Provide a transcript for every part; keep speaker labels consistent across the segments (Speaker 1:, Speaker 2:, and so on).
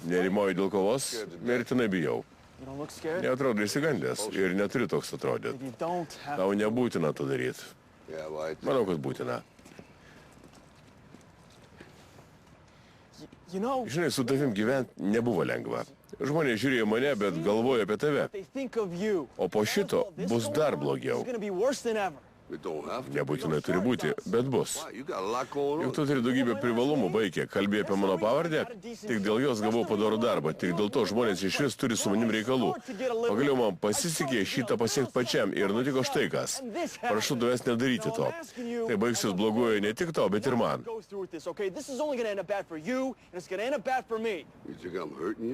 Speaker 1: Nerimoju dėl kovos, mirtinai bijau. Neatrodo išsigandęs ir neturi toks atrodyti. Tau nebūtina to daryti. Manau, kad būtina. Žinai, su tavim gyventi nebuvo lengva. Žmonės žiūrėjo mane, bet galvojo apie tave. O po šito bus dar blogiau. Nebūtinai turi būti, bet bus. Juk tu turi daugybę privalumų, baigė. Kalbėjai apie mano pavardę, tik dėl jos gavau padorų darbą, tik dėl to žmonės iš vis turi su manim reikalų. Pagaliau man pasisekė šitą pasiekti pačiam ir nutiko štai kas. Prašau tavęs nedaryti to. Tai baigsis bloguoju ne tik tau, bet ir man.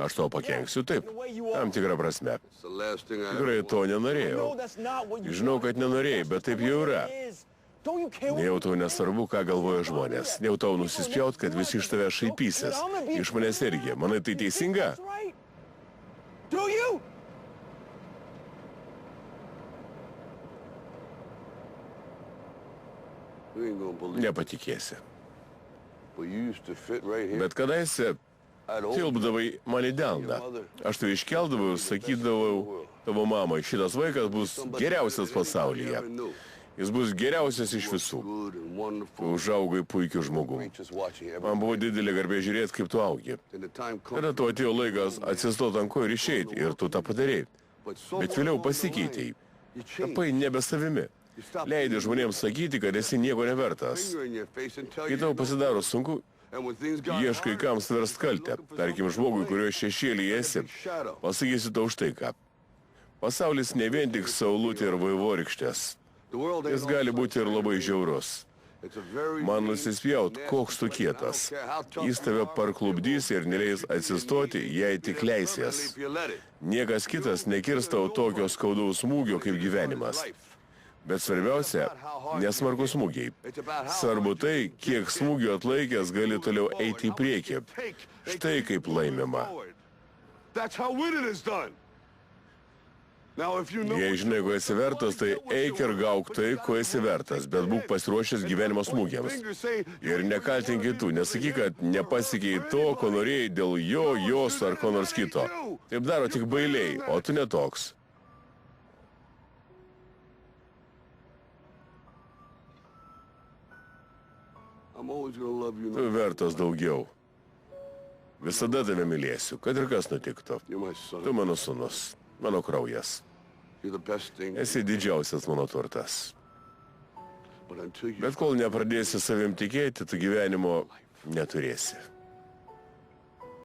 Speaker 1: Aš tau pakenksiu, taip, tam tikrą prasme. Tikrai to nenorėjau. Žinau, kad nenorėjai, bet taip jau yra. Nejau tau nesvarbu, ką galvoja žmonės. Nejau tau nusispjaut, kad visi iš tave šaipysis. Iš manęs irgi. Manai, tai teisinga? Nepatikėsi. Bet kadaise tilpdavai man į delną. Aš tai iškeldavau ir sakydavau tavo mamai, šitas vaikas bus geriausias pasaulyje. Jis bus geriausias iš visų. Tu užaugai puikiu žmogum. Man buvo didelė garbė žiūrėti, kaip tu augi. Tada tu atėjo laikas atsistot ant ko ir išeiti, ir tu tą padarėjai. Bet vėliau pasikeitėjai. Tapai nebe savimi. Leidai žmonėms sakyti, kad esi nieko nevertas. Kai tau pasidaro sunku, ieškai kam sverst kaltę. Tarkim, žmogui, kurio šešėlyje esi, pasakysiu tau štai ką. Pasaulis ne vien tik saulutė ir vaivorykštės. Jis gali būti ir labai žiaurus. Man nusispjaut, koks tu kietas. Jis tave parklubdys ir neleis atsistoti, jei tik leisies. Niekas kitas nekirs tau tokio skaudaus smūgio kaip gyvenimas. Bet svarbiausia, nesmarkus smūgiai. Svarbu tai, kiek smūgių atlaikęs gali toliau eiti į priekį. Štai kaip laimima. Jei žinai, ko esi vertas, tai eik ir gauk tai, ko esi vertas, bet būk pasiruošęs gyvenimo smūgiams. Ir nekaltink kitų, nesakyk, kad nepasiekei to, ko norėjai dėl jo, jos ar ko nors kito. Taip daro tik bailiai, o tu netoks. Tu vertas daugiau. Visada tave mylėsiu, kad ir kas nutiktų. Tu mano sūnus. Mano kraujas. Esi didžiausias mano turtas. Bet kol nepradėsi savim tikėti, tu gyvenimo neturėsi.